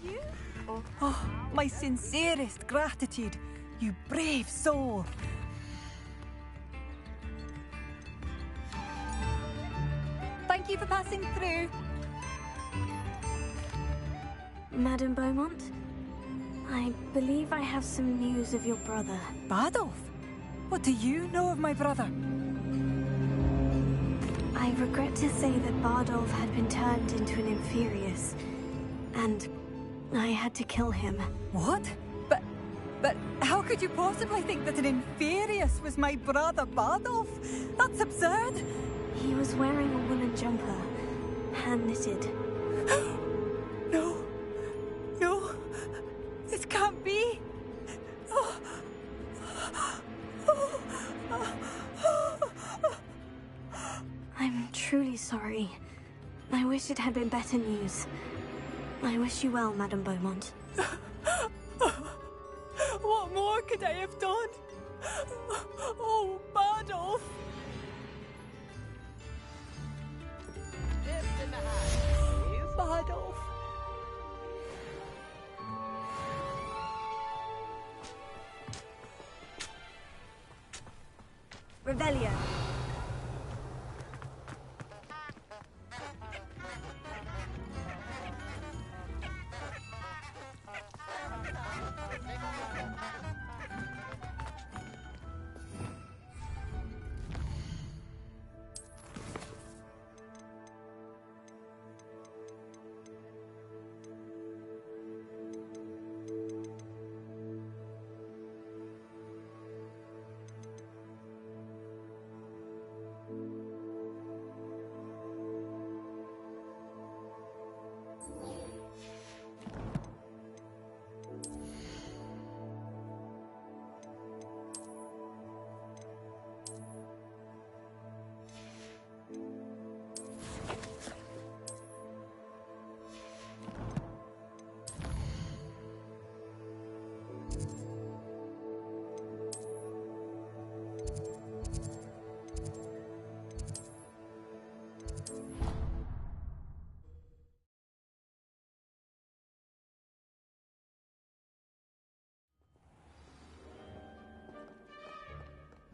you? Or... Oh, my sincerest gratitude, you brave soul. Thank you for passing through. Madame Beaumont, I believe I have some news of your brother. Bardolph? What do you know of my brother? I regret to say that Bardolph had been turned into an Inferius, and I had to kill him. What? But how could you possibly think that an Inferius was my brother Bardolph? That's absurd! He was wearing a woolen jumper, hand-knitted. No. No. This can't be. I'm truly sorry. I wish it had been better news. I wish you well, Madame Beaumont. What more could I have done? Oh, Bardolph! Bardolph. Revelio.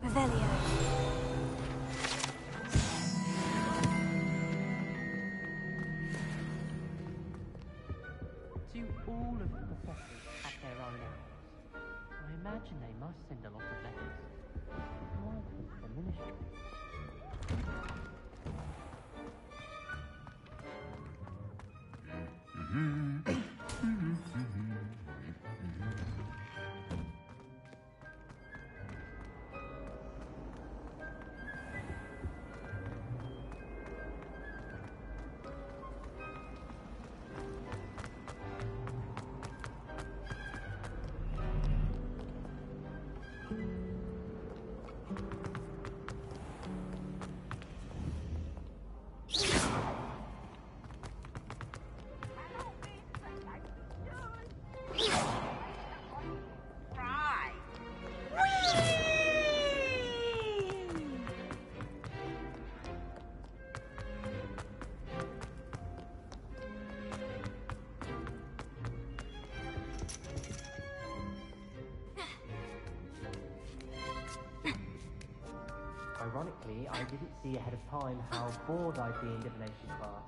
Revelio. To all of the professors at their own hours, I imagine they must send a lot of letters. Why for the ministry? Ironically, I didn't see ahead of time how bored I'd be in divination class.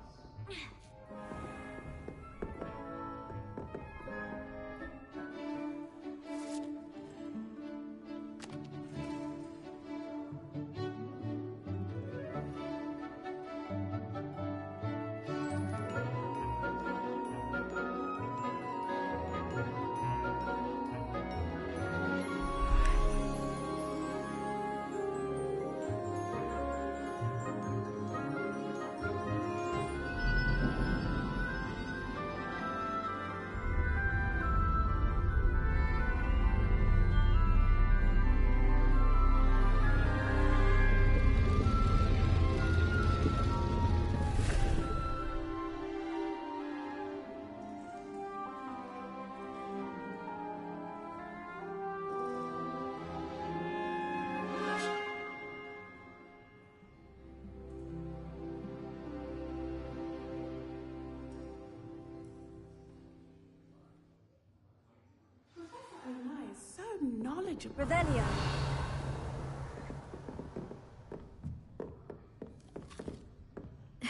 Agent. Revelio.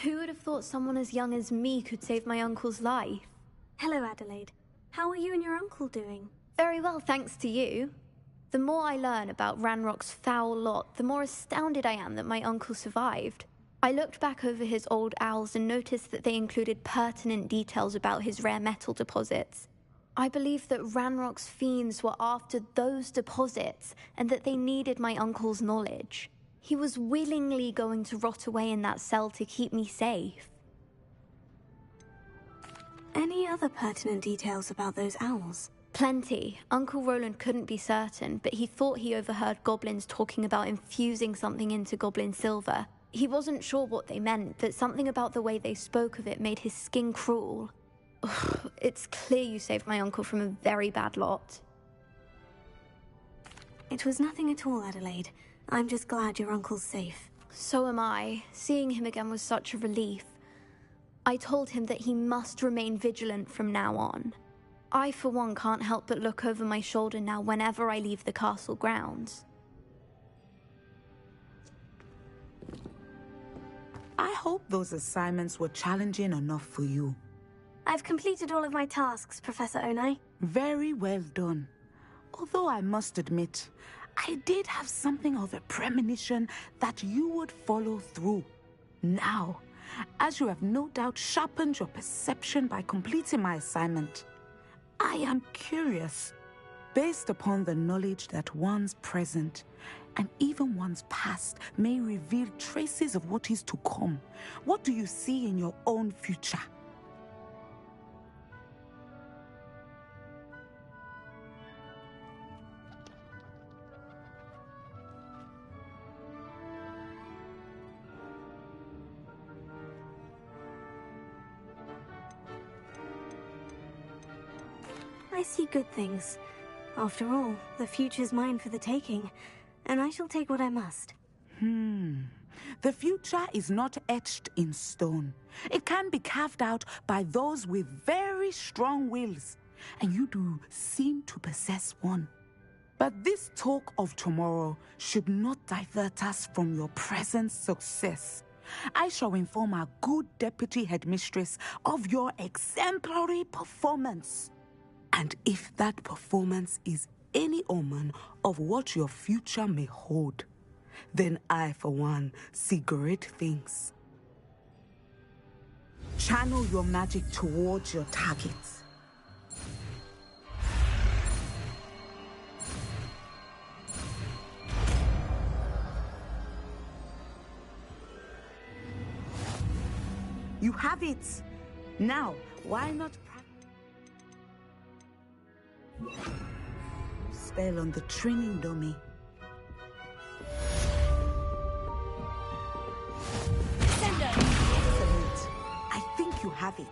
Who would have thought someone as young as me could save my uncle's life? Hello, Adelaide. How are you and your uncle doing? Very well, thanks to you. The more I learn about Ranrock's foul lot, the more astounded I am that my uncle survived. I looked back over his old owls and noticed that they included pertinent details about his rare metal deposits. I believe that Ranrock's fiends were after those deposits and that they needed my uncle's knowledge. He was willingly going to rot away in that cell to keep me safe. Any other pertinent details about those owls? Plenty. Uncle Roland couldn't be certain, but he thought he overheard goblins talking about infusing something into goblin silver. He wasn't sure what they meant, but something about the way they spoke of it made his skin crawl. Ugh, it's clear you saved my uncle from a very bad lot. It was nothing at all, Adelaide. I'm just glad your uncle's safe. So am I. Seeing him again was such a relief. I told him that he must remain vigilant from now on. I, for one, can't help but look over my shoulder now whenever I leave the castle grounds. I hope those assignments were challenging enough for you. I've completed all of my tasks, Professor Onai. Very well done. Although I must admit, I did have something of a premonition that you would follow through. Now, as you have no doubt sharpened your perception by completing my assignment, I am curious, based upon the knowledge that one's present and even one's past may reveal traces of what is to come. What do you see in your own future? I see good things. After all, the future's mine for the taking, and I shall take what I must. The future is not etched in stone. It can be carved out by those with very strong wills, and you do seem to possess one. But this talk of tomorrow should not divert us from your present success. I shall inform our good deputy headmistress of your exemplary performance. And if that performance is any omen of what your future may hold, then I, for one, see great things. Channel your magic towards your targets. You have it. Now, why not spell on the training dummy? Excellent. I think you have it.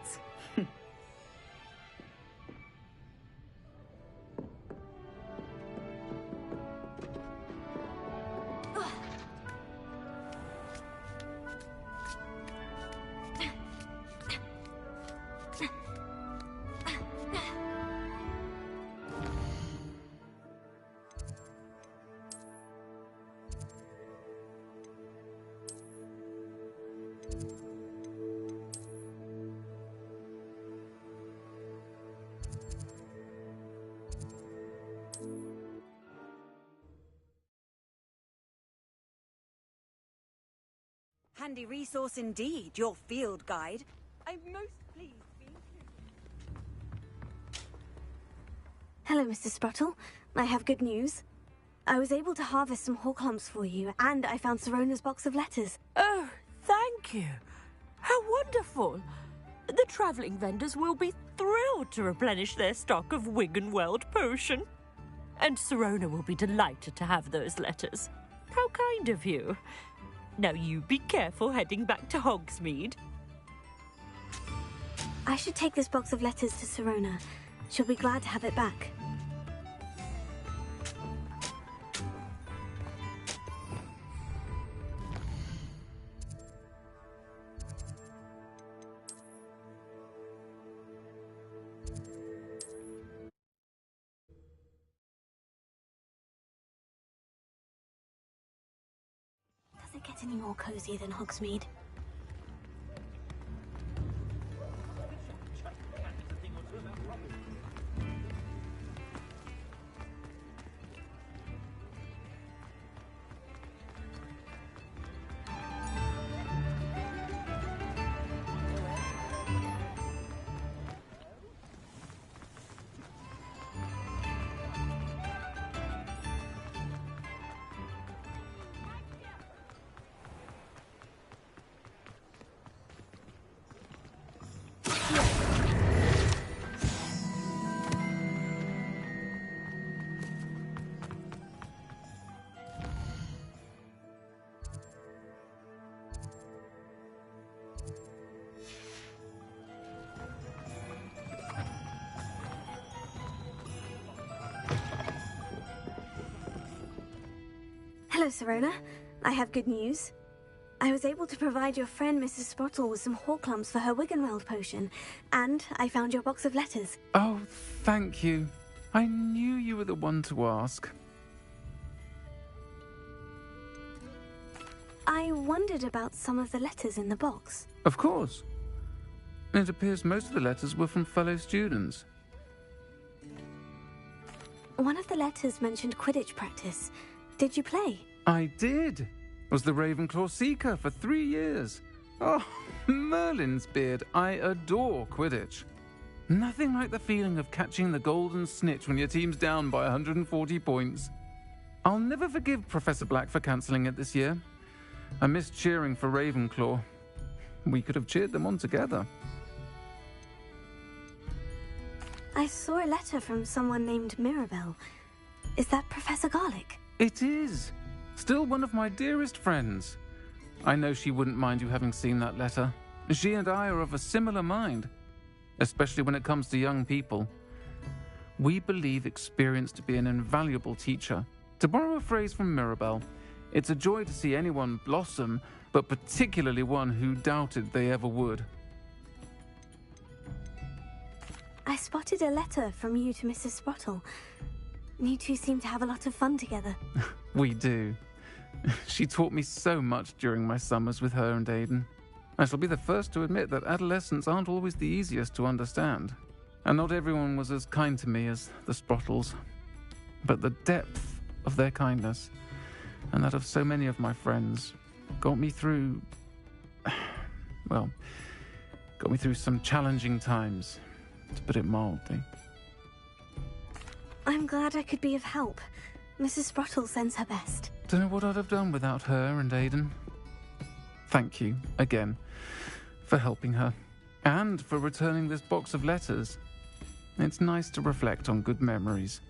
Handy resource indeed, your field guide. I'm most pleased being Hello, Mr. Spruttle. I have good news. I was able to harvest some hawklumps for you, and I found Sirona's box of letters. Oh, thank you. How wonderful. The travelling vendors will be thrilled to replenish their stock of Wiggenweld potion. And Sirona will be delighted to have those letters. How kind of you. Now you be careful heading back to Hogsmeade. I should take this box of letters to Sirona. She'll be glad to have it back. get any more cozy than Hogsmeade. Hello, Serona. I have good news. I was able to provide your friend Mrs. Sprottle with some Horklumps for her Wiggenweld potion, and I found your box of letters. Oh, thank you. I knew you were the one to ask. I wondered about some of the letters in the box. Of course. It appears most of the letters were from fellow students. One of the letters mentioned Quidditch practice. Did you play? I did. Was the Ravenclaw Seeker for 3 years. Oh, Merlin's beard. I adore Quidditch. Nothing like the feeling of catching the golden snitch when your team's down by 140 points. I'll never forgive Professor Black for cancelling it this year. I missed cheering for Ravenclaw. We could have cheered them on together. I saw a letter from someone named Mirabelle. Is that Professor Garlick? It is. Still one of my dearest friends. I know she wouldn't mind you having seen that letter. She and I are of a similar mind, especially when it comes to young people. We believe experience to be an invaluable teacher. To borrow a phrase from Mirabelle, it's a joy to see anyone blossom, but particularly one who doubted they ever would. I spotted a letter from you to Mrs. Sprottle. You two seem to have a lot of fun together. We do. She taught me so much during my summers with her and Aiden. I shall be the first to admit that adolescents aren't always the easiest to understand. And not everyone was as kind to me as the Sprottles. But the depth of their kindness, and that of so many of my friends, got me through... well, got me through some challenging times, to put it mildly. I'm glad I could be of help. Mrs. Sprottle sends her best. Don't know what I'd have done without her and Aiden. Thank you, again, for helping her, and for returning this box of letters. It's nice to reflect on good memories.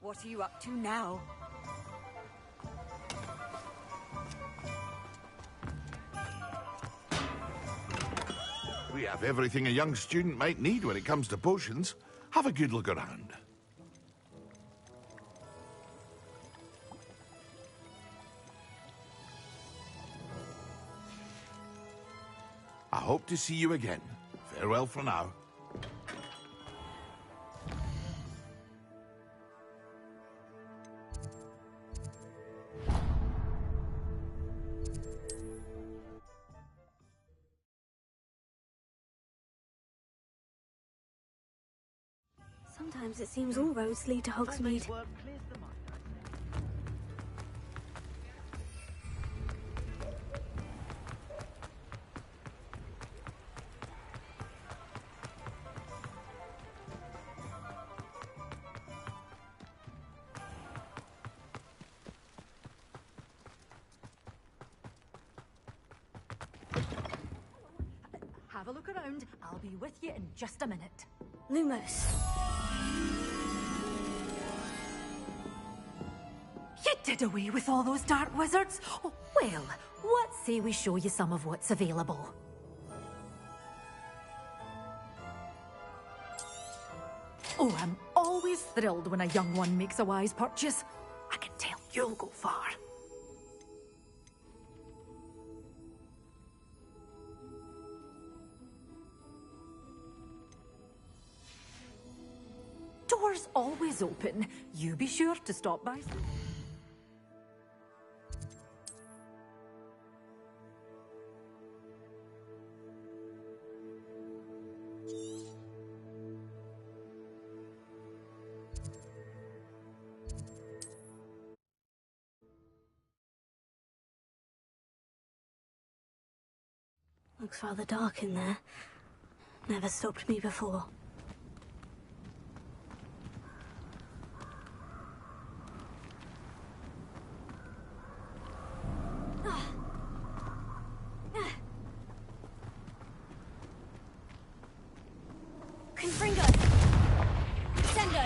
What are you up to now? We have everything a young student might need when it comes to potions. Have a good look around. I hope to see you again. Farewell for now. Sometimes it seems all roads lead to Hogsmeade. Have a look around. I'll be with you in just a minute. Lumos. You did away with all those dark wizards? Oh, well, what say we show you some of what's available? Oh, I'm always thrilled when a young one makes a wise purchase. I can tell you'll go far. Doors always open. You be sure to stop by. Looks rather dark in there. Never stopped me before. Confringo! Sendo!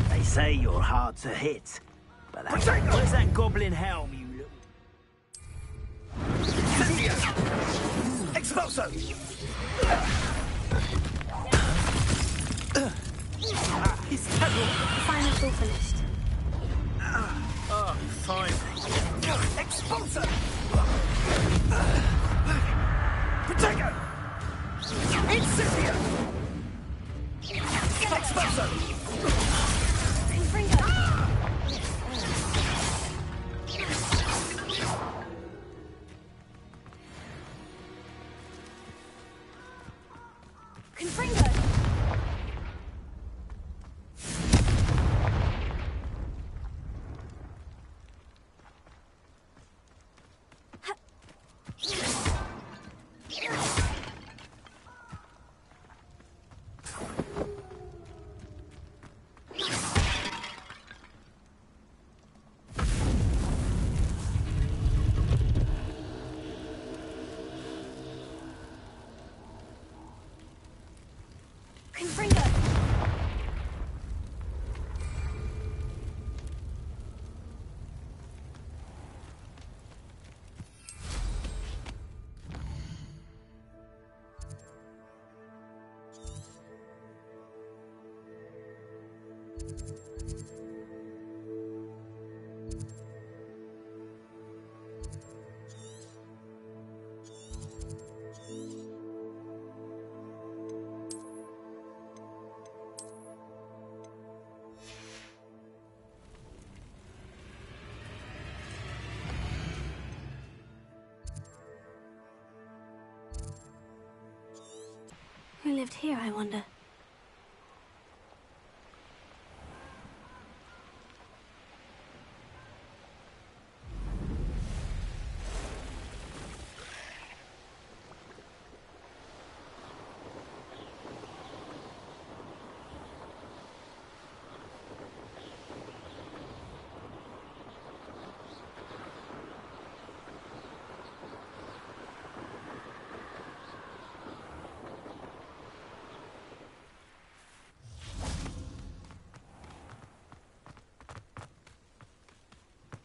They say you're hard to hit, but where's that goblin helm, you little... Expulso! He's terrible. Final's all finished. Oh, fine. Expulso! Protego! Incipio! Expulso! Confringo! Confringo! Confringo! lived here, I wonder?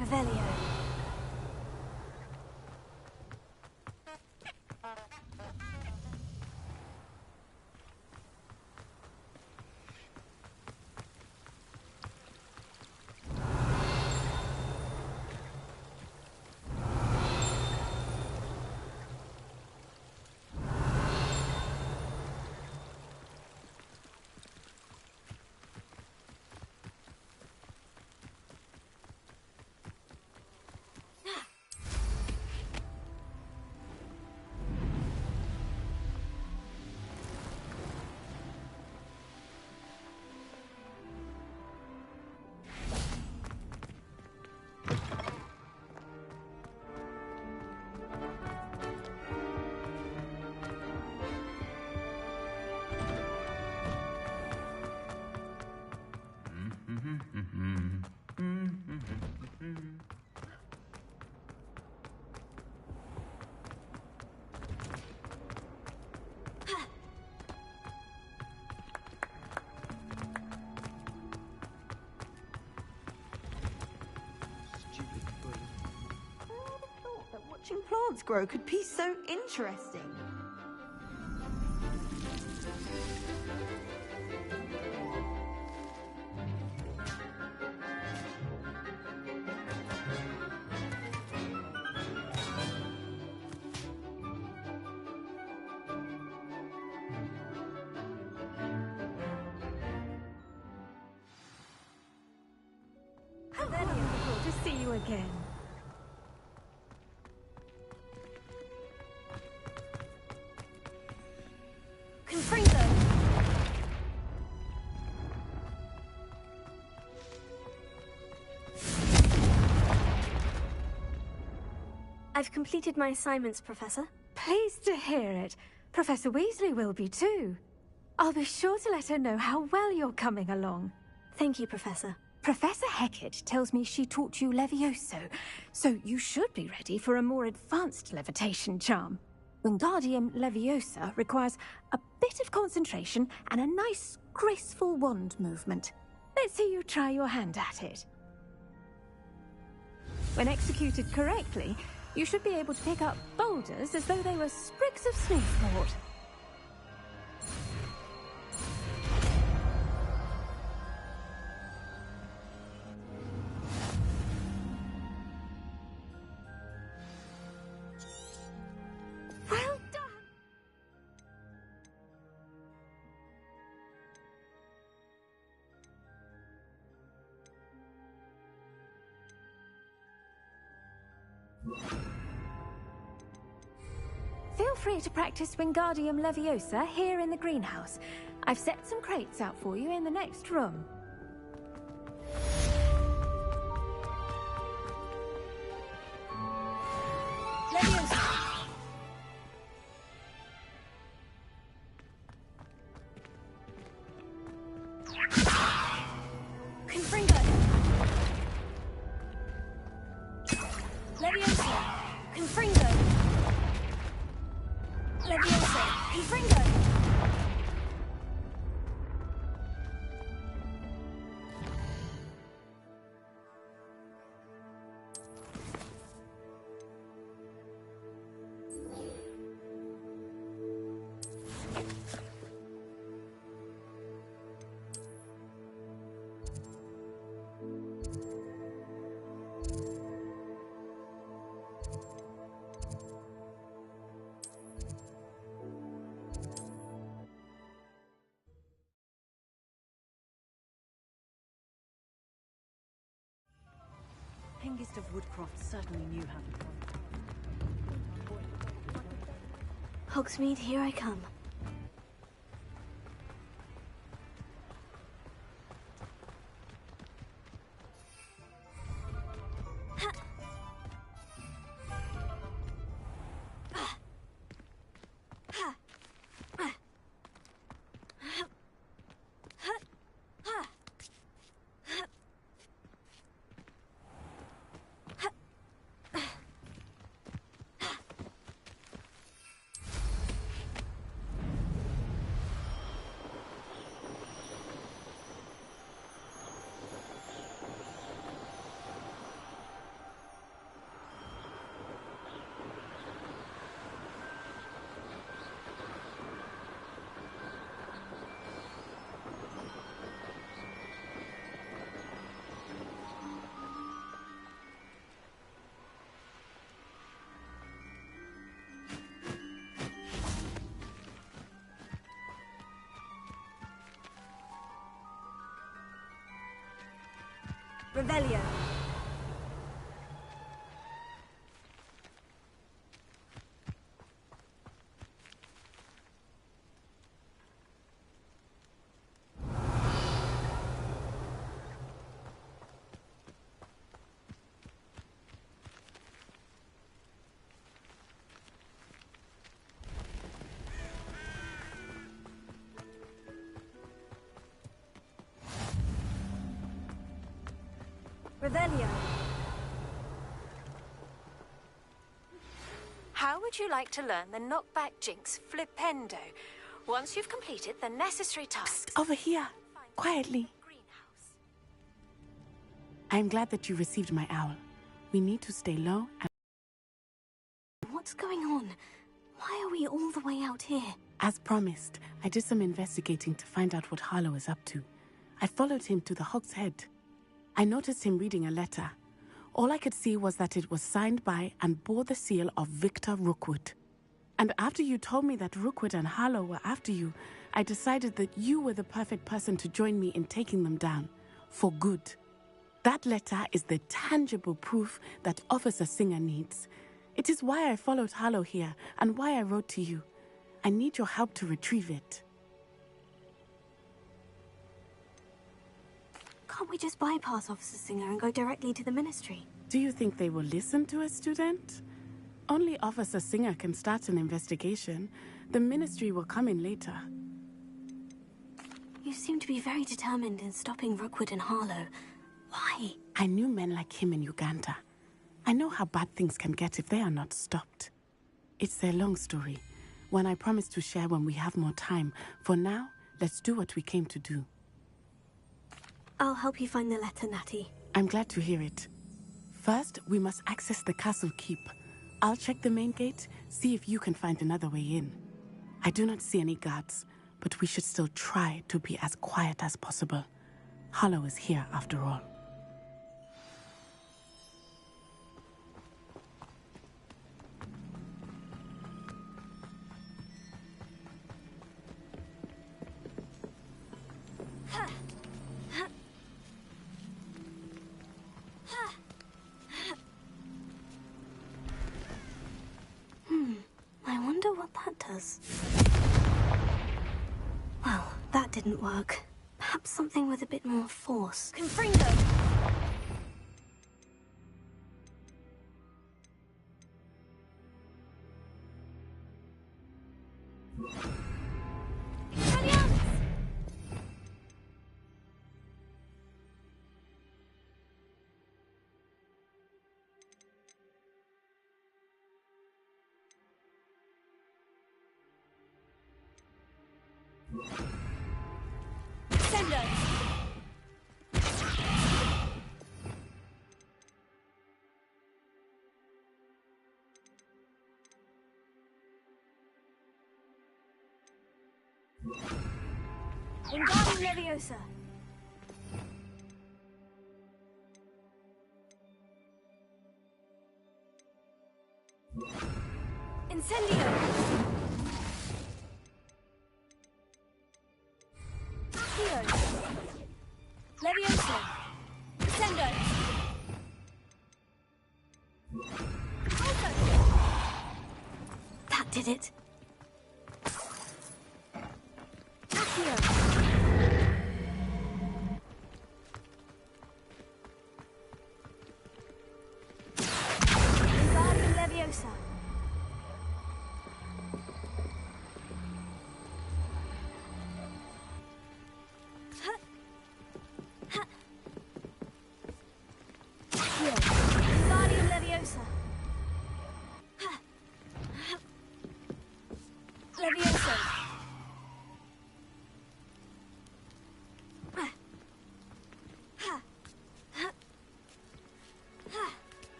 Revelio. Watching plants grow could be so interesting. How wonderful to see you again. I've completed my assignments, Professor. Pleased to hear it. Professor Weasley will be too. I'll be sure to let her know how well you're coming along. Thank you, Professor. Professor Hecat tells me she taught you Levioso, so you should be ready for a more advanced levitation charm. Wingardium Leviosa requires a bit of concentration and a nice, graceful wand movement. Let's see you try your hand at it. When executed correctly, you should be able to pick up boulders as though they were sprigs of sneezewort. Well done! Feel free to practice Wingardium Leviosa here in the greenhouse. I've set some crates out for you in the next room. Leviosa! Confringo! Leviosa! Confringo! Leviosa! Confringo! Hengist of Woodcroft certainly knew how to Hogsmeade, here I come. Revelio. Revelio. How would you like to learn the knockback jinx flipendo? Once you've completed the necessary tasks... Psst, over here, quietly. I'm glad that you received my owl. We need to stay low and... What's going on? Why are we all the way out here? As promised, I did some investigating to find out what Harlow is up to. I followed him to the Hog's Head. I noticed him reading a letter. All I could see was that it was signed by and bore the seal of Victor Rookwood. And after you told me that Rookwood and Harlow were after you, I decided that you were the perfect person to join me in taking them down. For good. That letter is the tangible proof that Officer Singer needs. It is why I followed Harlow here and why I wrote to you. I need your help to retrieve it. Can't we just bypass Officer Singer and go directly to the Ministry? Do you think they will listen to a student? Only Officer Singer can start an investigation. The Ministry will come in later. You seem to be very determined in stopping Rookwood and Harlow. Why? I knew men like him in Uganda. I know how bad things can get if they are not stopped. It's a long story, one I promise to share when we have more time. For now, let's do what we came to do. I'll help you find the letter, Natty. I'm glad to hear it. First, we must access the castle keep. I'll check the main gate, see if you can find another way in. I do not see any guards, but we should still try to be as quiet as possible. Harlow is here after all. I wonder what that does. Well, that didn't work. Perhaps something with a bit more force. Confringo! Wingardium Leviosa! Incendio! Accio! Leviosa! Incendio! That did it. Accio! Wingardium Leviosa! Wingardium Leviosa! Leviosa!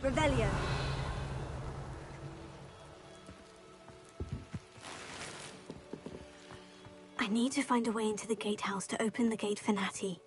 Revelio! I need to find a way into the gatehouse to open the gate for Natty.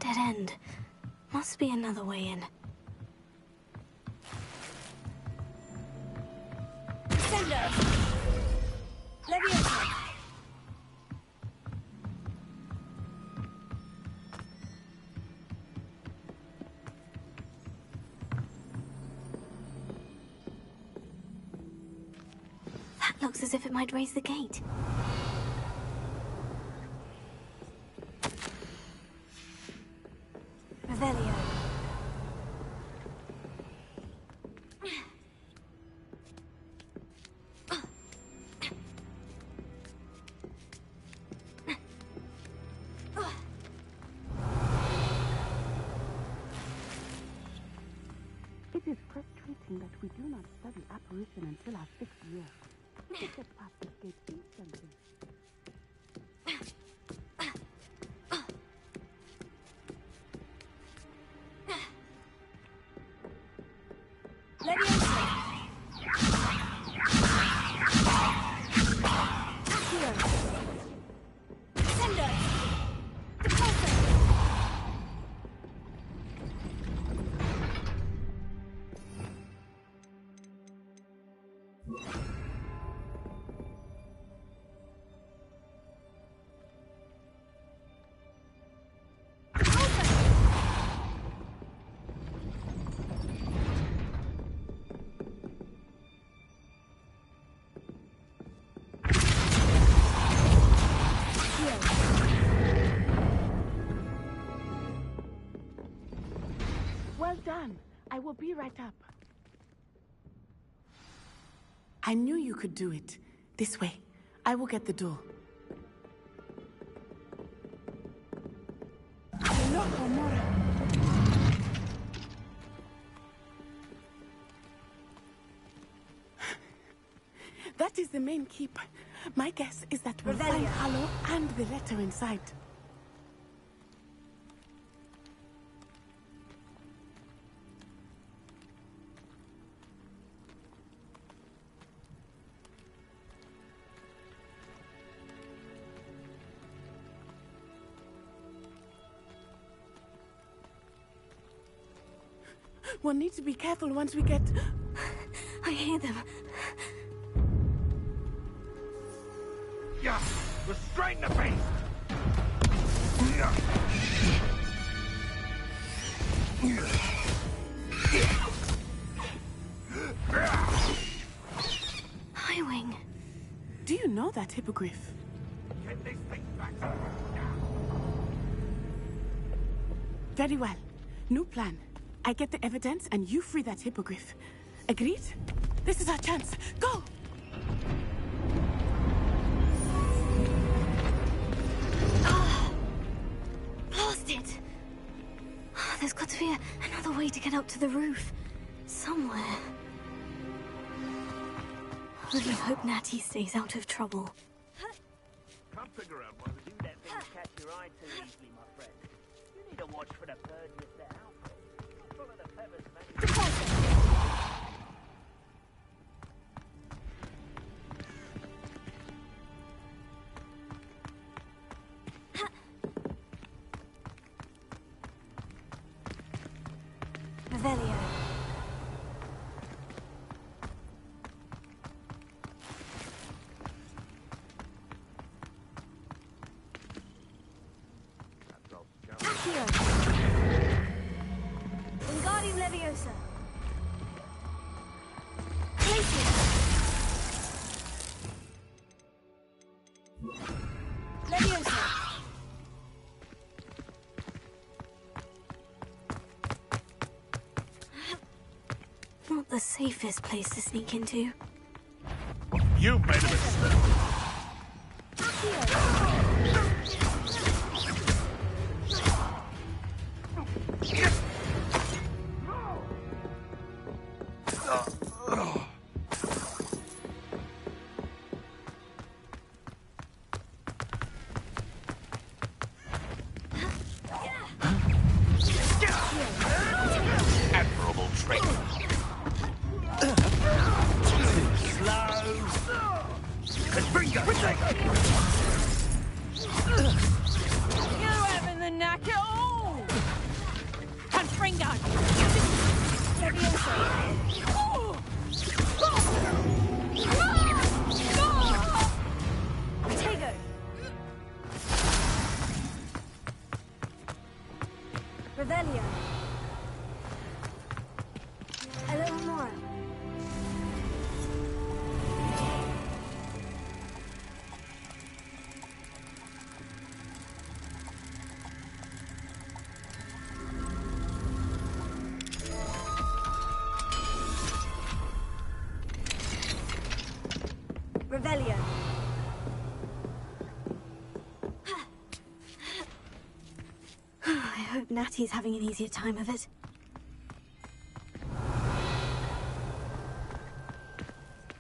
Dead end. Must be another way in. Sender! Leviosa! That looks as if it might raise the gate. Revelio. It is frustrating that we do not study apparition until our 6th year. We could get past this gate instantly. Well done. I will be right up. I knew you could do it. This way. I will get the door. Loco, Mora. That is the main keep. My guess is that we'll find Hallow and the letter inside. We'll need to be careful once we get... I hear them. Yeah, restrain the beast! Highwing. Do you know that hippogriff? Get this thing back now. Very well. New plan. I get the evidence and you free that hippogriff. Agreed? This is our chance. Go! Blasted! There's got to be another way to get up to the roof. Somewhere. I really hope Natty stays out of trouble. Can't figure out why the do that thing catch your eye too easily, my friend. You need to watch for the birds with their outfit. Follow the feathers, man. Revelio. Wingardium Leviosa. Leviosa. Not the safest place to sneak into. You made a mistake! Admirable training. Slow. machine gun! Tego! Revelio. A little more. Revelio. I hope Natty's having an easier time of it.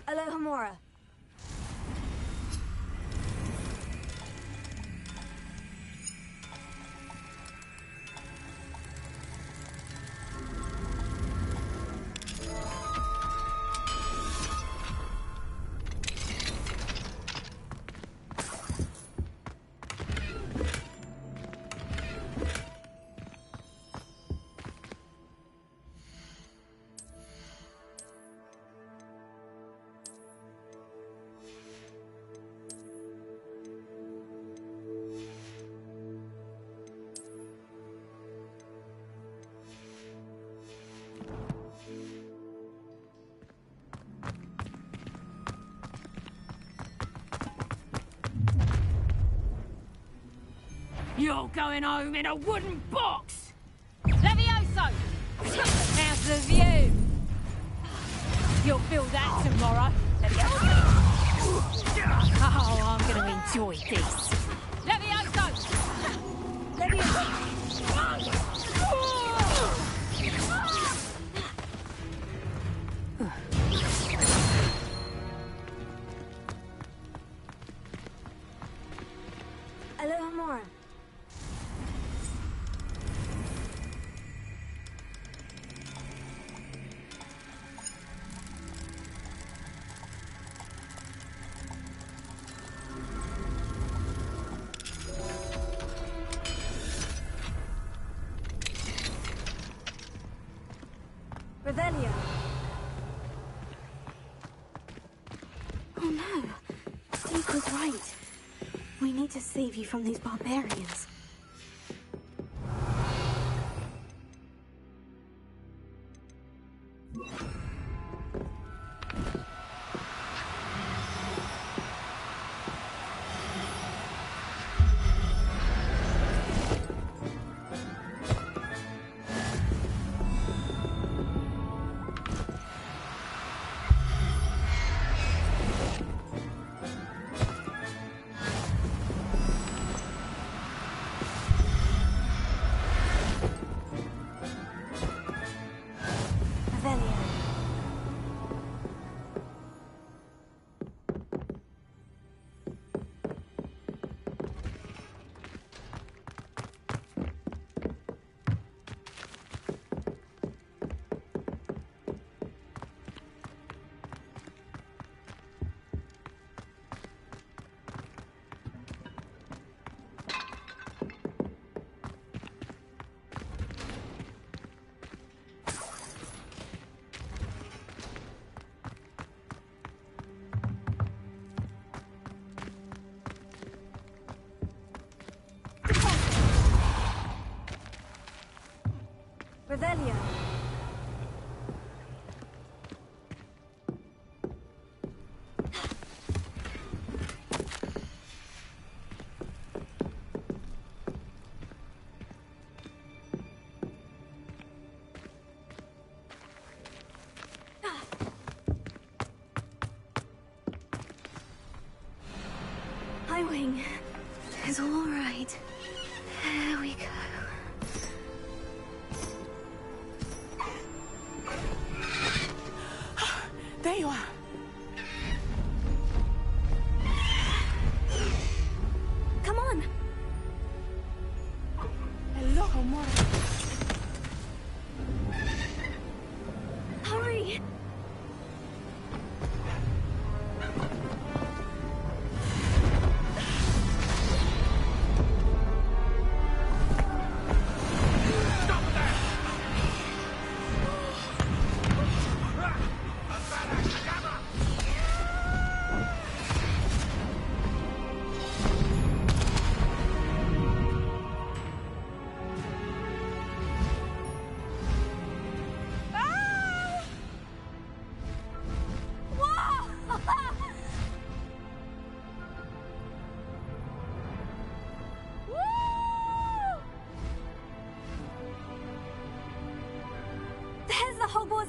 Alohomora. You're going home in a wooden box! Levioso! How's the view? You'll feel that tomorrow. Oh, I'm going to enjoy this. Levioso! Alohomora. Revelio. Oh no. Steve was right. We need to save you from these barbarians. Revelio. Hi, Wing. It's all right. There we go. There you are. Come on. Hello, Homora. Hurry.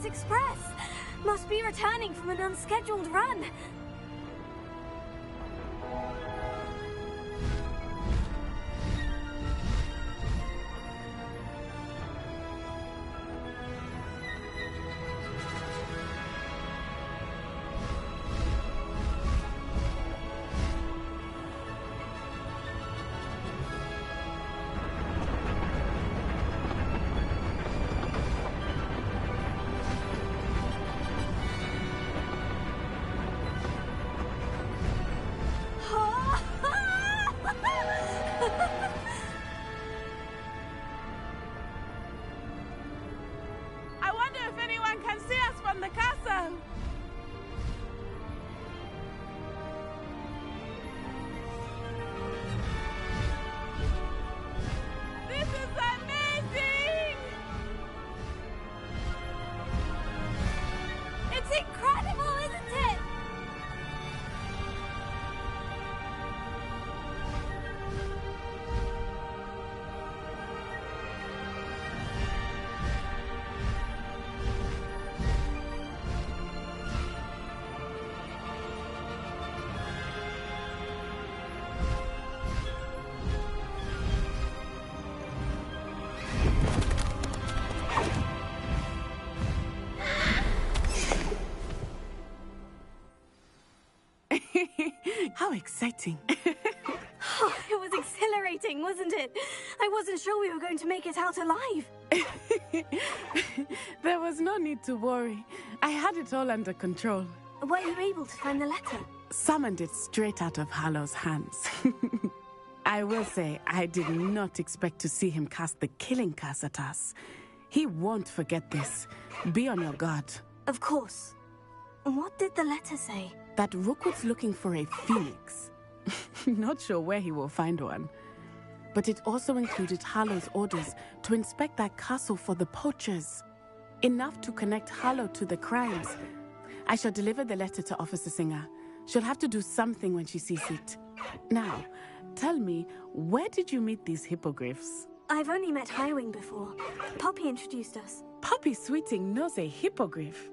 Hogwarts Express! Must be returning from an unscheduled run. I wonder if anyone can see us from the castle. This is amazing! It's incredible, isn't it? How exciting. Oh, it was exhilarating, wasn't it? I wasn't sure we were going to make it out alive. There was no need to worry. I had it all under control. Were you able to find the letter? Summoned it straight out of Hallow's hands. I will say, I did not expect to see him cast the killing curse at us. He won't forget this. Be on your guard. Of course. What did the letter say? That Rookwood's looking for a phoenix. Not sure where he will find one. But it also included Hallow's orders to inspect that castle for the poachers. Enough to connect Hallow to the crimes. I shall deliver the letter to Officer Singer. She'll have to do something when she sees it. Now, tell me, where did you meet these hippogriffs? I've only met Highwing before. Poppy introduced us. Poppy Sweeting knows a hippogriff.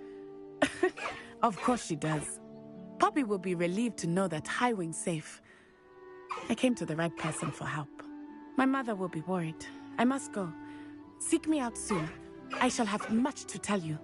Of course she does. Poppy will be relieved to know that Highwing's safe. I came to the right person for help. My mother will be worried. I must go. Seek me out soon. I shall have much to tell you.